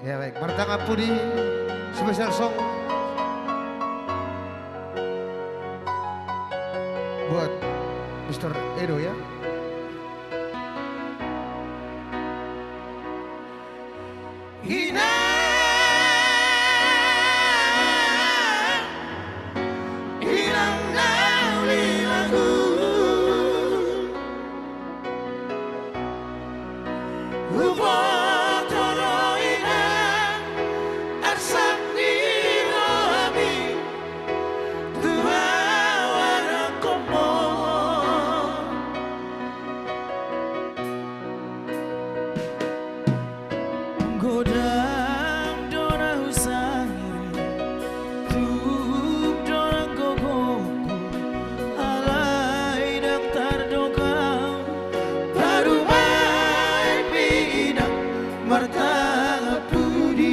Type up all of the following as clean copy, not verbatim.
Ya baik, Marta Ngapudi special song buat Mr. Edo ya. Hina hilang dari lagu Upotoro ina arsak diroami Dua warna komo Godang dona usangi Tuk dona gogoku Alai daftar dokau Baru main bidang Marta Pudi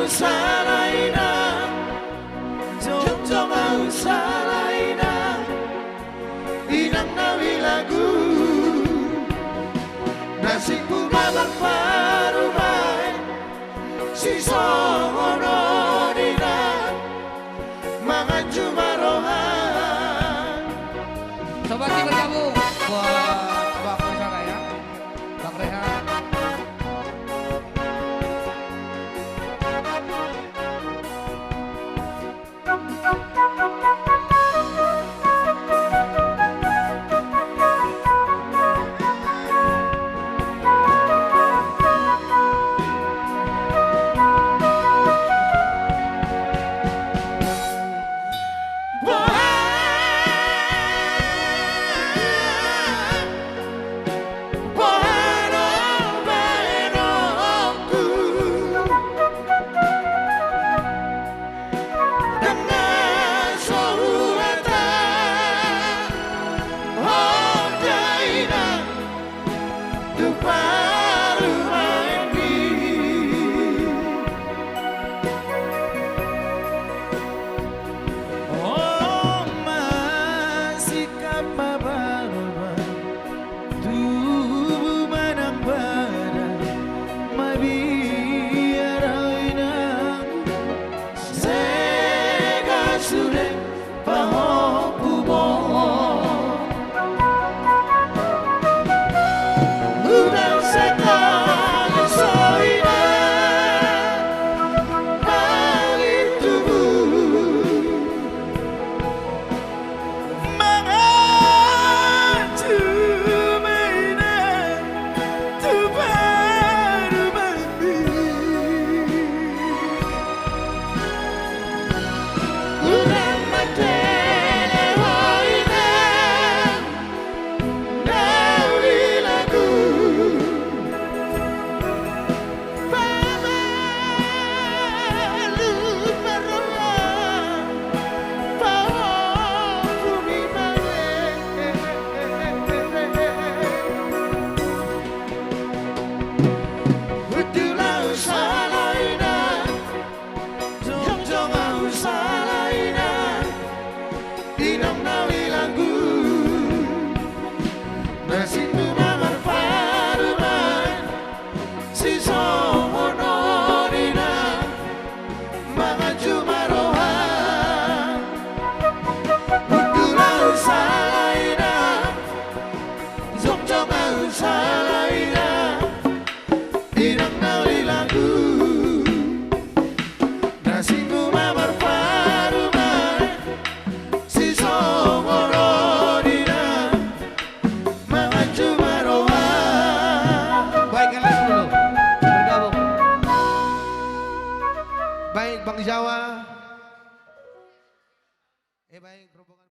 Salaina, jom mau salaina, inang nawi lagu, nasibku babak parumai, si songono dina, mangan cuma rohan. Sobat sih bergabung buat Bang Rehan ya, Bang Rehan. irang nali lagu nasi kumamar parumai si songono dina mga jumaroa. Baik kalian dulu bergabung. Baik Bang Jawa. Baik rombongan.